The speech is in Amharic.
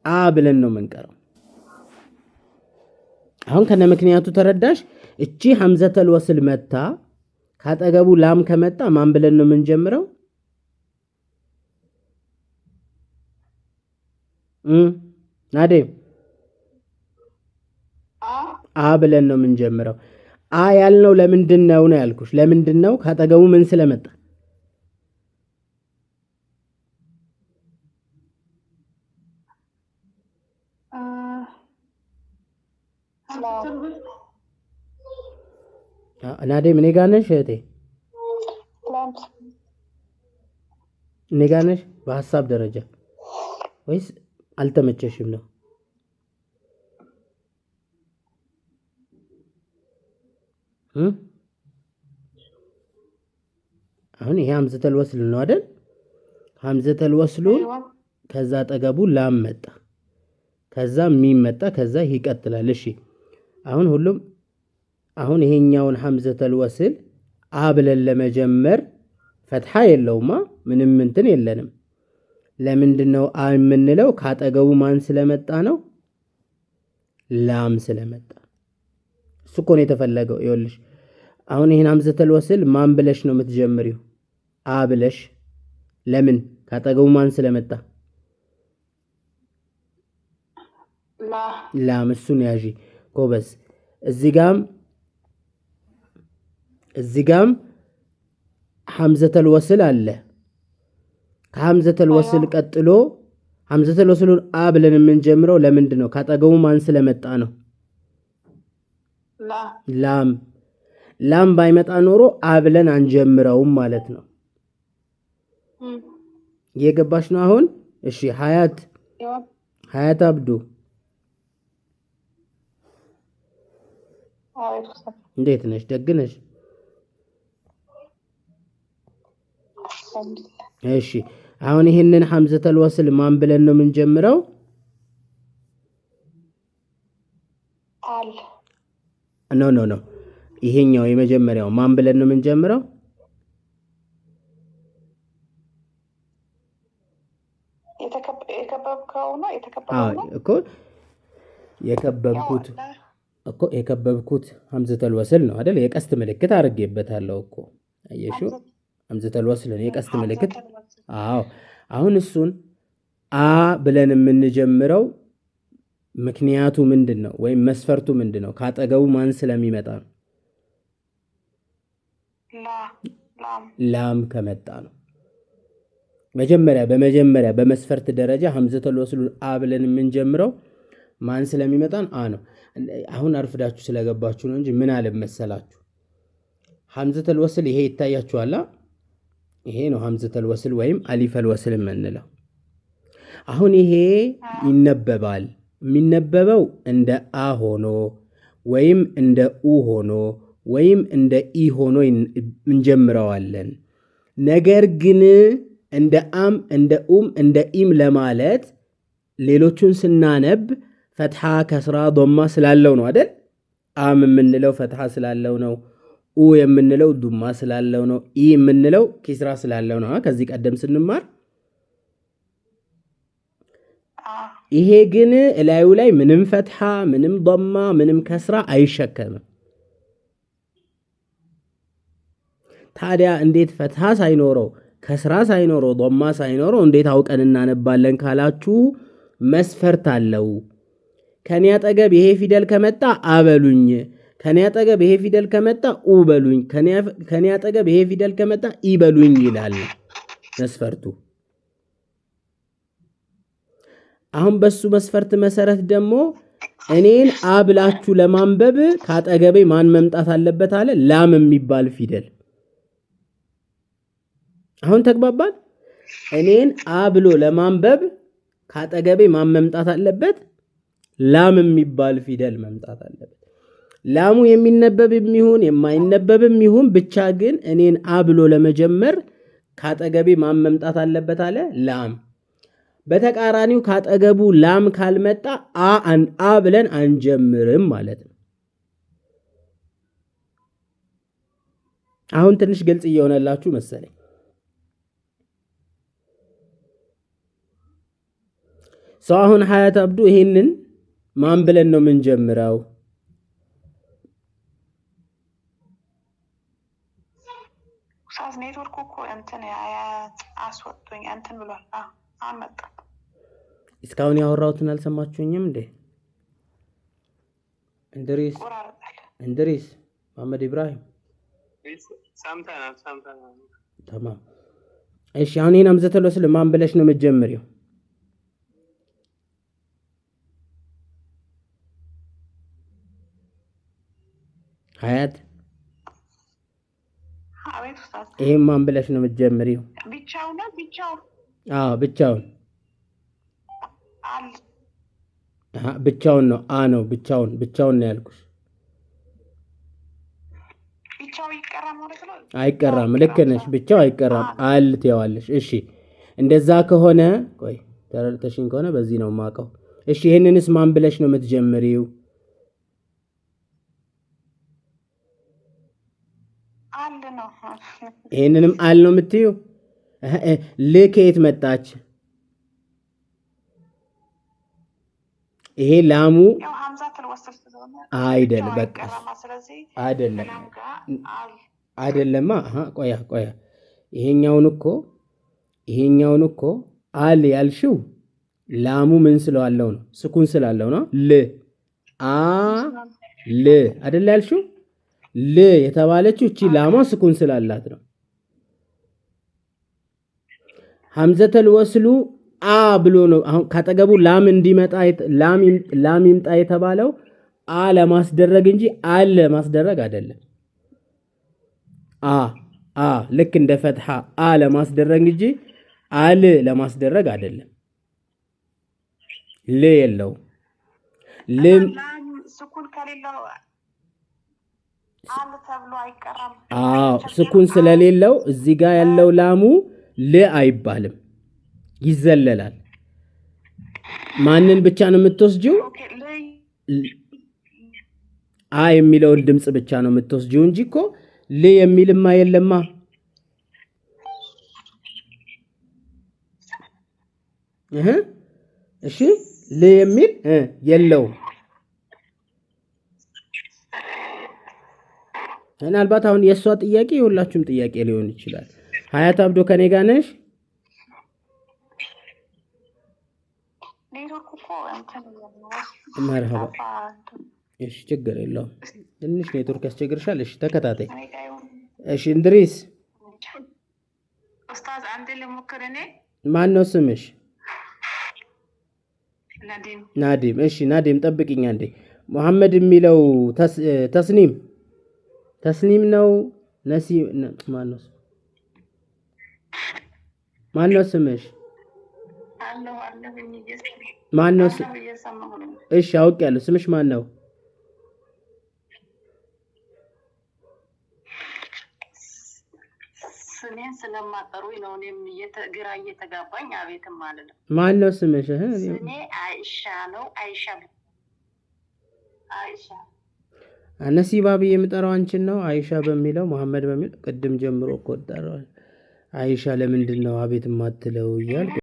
አ ብለን ነው የምንቀረው። አሁን ከነ ምክንያቱ ተረዳሽ? እቺ ሐምዘተል ወስል መታ ካጠገቡ ላም ከመጣ ማን ብለን ነው የምንጀምረው? ናዴ አ ብለን ነው የምንጀምረው። አ ያልነው ለምንድን ነው ያልኩሽ? ለምንድን ነው? ካጠገቡ ምን ስለመጣ? ናዴ ምን ጋር ነሽ እህቴ? እኔ ጋር ነሽ በሐሳብ ደረጃ ወይስ አልተመቸሽም ነው? አሁን ይሄ ሐምዘተል ወስል ነው አይደል? ሐምዘተል ወስሉ ከዛ አጠገቡ ላም መጣ፣ ከዛ ሚም መጣ፣ ከዛ ይቀጥላል። እሺ አሁን ይሄኛውን ሐምዘተል ወስል አ ብለን ለመጀመር ፈትሐ የለውማ፣ ምንም እንትን የለንም። ለምንድነው አ የምንለው? ካጠገቡ ማን ስለመጣ ነው? ላም ስለመጣ። እሱ እኮ ነው የተፈለገው። ይኸውልሽ አሁን ይሄን ሐምዘተል ወስል ማን ብለሽ ነው የምትጀምሪው? አ ብለሽ። ለምን? ካጠገቡ ማን ስለመጣ? ላም። እሱን ያዢ ጎበዝ። እዚህ ጋም ሐምዘተል ወስል አለ። ከሐምዘተል ወስል ቀጥሎ ሐምዘተል ወስሉን አ ብለን የምንጀምረው ለምንድን ነው? ካጠገቡ ማን ስለመጣ ነው? ላም። ላም ባይመጣ ኖሮ አ ብለን አንጀምረውም ማለት ነው። እየገባሽ ነው አሁን? እሺ ሀያት አብዱ እንዴት ነሽ? ደግ ነሽ? እሺ አሁን ይሄንን ሐምዘተል ወስል ማን ብለን ነው የምንጀምረው? ኖ ይሄኛው የመጀመሪያው ማን ብለን ነው የምንጀምረው? የከበብኩት ሐምዘተል ወስል ነው አይደል? የቀስት ምልክት አድርጌበታለሁ እኮ አየሽው? ሐምዘተል ወስል ነው የቀስት ምልክት። አዎ አሁን እሱን አ ብለን የምንጀምረው ምክንያቱ ምንድን ነው? ወይም መስፈርቱ ምንድን ነው? ካጠገቡ ማን ስለሚመጣ ነው? ላም ከመጣ ነው። በመጀመሪያ በመስፈርት ደረጃ ሐምዘተል ወስሉን አ ብለን የምንጀምረው ማን ስለሚመጣን? አ ነው። አሁን አርፍዳችሁ ስለገባችሁ ነው እንጂ ምን አለ መሰላችሁ? ሐምዘተል ወስል ይሄ ይታያችኋል። ይሄ ነው ሐምዘተል ወስል ወይም አሊፈል ወስል የምንለው። አሁን ይሄ ይነበባል። የሚነበበው እንደ አ ሆኖ ወይም እንደ ኡ ሆኖ ወይም እንደ ኢ ሆኖ እንጀምረዋለን። ነገር ግን እንደ አም እንደ ኡም እንደ ኢም ለማለት ሌሎቹን ስናነብ ፈትሐ ከስራ ዶማ ስላለው ነው አይደል? አም የምንለው ፈትሐ ስላለው ነው። ኡ የምንለው ዱማ ስላለው ነው። ኢ የምንለው ኪስራ ስላለው ነው ከዚህ ቀደም ስንማር። ይሄ ግን እላዩ ላይ ምንም ፈትሐ ምንም ዶማ ምንም ከስራ አይሸከምም። ታዲያ እንዴት ፈትሐ ሳይኖረው ከስራ ሳይኖረው ዶማ ሳይኖረው እንዴት አውቀን እናነባለን ካላችሁ መስፈርት አለው። ከኔ አጠገብ ይሄ ፊደል ከመጣ አበሉኝ፣ ከኔ አጠገብ ይሄ ፊደል ከመጣ ኡ በሉኝ፣ ከኔ አጠገብ ይሄ ፊደል ከመጣ ኢ በሉኝ ይላል መስፈርቱ። አሁን በሱ መስፈርት መሰረት ደግሞ እኔን አ ብላችሁ ለማንበብ ካጠገቤ ማን መምጣት አለበት አለ? ላም የሚባል ፊደል። አሁን ተግባባን? እኔን አ ብሎ ለማንበብ ካጠገቤ ማን መምጣት አለበት? ላም የሚባል ፊደል መምጣት አለበት። ላሙ የሚነበብም ይሁን የማይነበብም ይሁን ብቻ ግን እኔን አ ብሎ ለመጀመር ካጠገቤ ማን መምጣት አለበት አለ? ላም። በተቃራኒው ካጠገቡ ላም ካልመጣ አ ብለን አንጀምርም ማለት ነው። አሁን ትንሽ ግልጽ እየሆነላችሁ መሰለኝ። ሰው አሁን ሀያት አብዱ ይሄንን ማን ብለን ነው የምንጀምረው? ኔትወርክ እኮ እንትን አስወጡኝ እንትን ብሏል። አልመጣም። እስካሁን ያወራሁትን አልሰማችሁኝም እንዴ? እንድሪስ መሐመድ ኢብራሂም ሰምተናል። ተማም። እሺ አሁን ይሄን ሀምዘተል ወስል ማን ብለሽ ነው የምትጀምሪው? ሀያት ይሄን ማን ብለሽ ነው የምትጀምሪው? ብቻውን ብቻውን ነው። ነው ብቻውን ነው ያልኩሽ። አይቀራም። ልክ ነሽ። ብቻው አይቀራም። ትይዋለሽ። እሺ እንደዛ ከሆነ ቆይ ተረድተሽኝ ከሆነ በዚህ ነው የማውቀው። እሺ ይሄንንስ ማን ብለሽ ነው የምትጀምሪው? ይሄንንም አል ነው የምትይው? ከየት መጣች? ይሄ ላሙ አይደለም። በቃ አይደለማ። ቆያ ይሄኛውን እኮ አል ያልሽው ላሙ ምን ስለዋለው ነው? ስኩን ስላለው ነው። አይደል ያልሽው? የተባለችው እቺ ላሟ ስኩን ስላላት ነው። ሐምዘተል ወስሉ ብሎ ነው አሁን ካጠገቡ ላም እንዲመጣ ላም ይምጣ የተባለው ለማስደረግ እንጂ አል ለማስደረግ አይደለም። ልክ እንደ ፈትሐ ለማስደረግ እንጂ አል ለማስደረግ አይደለም። የለው ስኩን ከሌለው አል ተብሎ አይቀራም። ስኩን ስለሌለው እዚህ ጋር ያለው ላሙ አይባልም፣ ይዘለላል። ማንን ብቻ ነው የምትወስጂው? የሚለውን ድምጽ ብቻ ነው የምትወስጂው እንጂ እኮ የሚልማ የለማ። እሺ የሚል የለውም። ምናልባት አሁን የእሷ ጥያቄ የሁላችሁም ጥያቄ ሊሆን ይችላል። ሀያት አብዶ ከኔ ጋር ነሽ? መርሀባ። እሺ ችግር የለውም። ትንሽ ኔትወርክ ያስቸግርሻል። እሺ ተከታታይ። እሺ እንድሪስ ማን ነው ስምሽ? ናዲም። እሺ ናዲም ጠብቂኝ አንዴ። መሐመድ የሚለው ተስኒም ነው? ማን ነው ስምሽ? ማን ነው? እሺ አውቄያለሁ። ስምሽ ማን ነው? ስሜን ስለማጠሩኝ ነው እኔም ግራ እየተጋባኝ አቤትም ማለት ነው። ማን ነው ስምሽ? ስሜ አይሻ ነው። አይሻ ነሲባ ብዬ የምጠራው አንቺን ነው። አይሻ በሚለው መሐመድ በሚለው ቅድም ጀምሮ እኮ ጠራው። አይሻ ለምንድን ነው አቤት የማትለው እያልኩ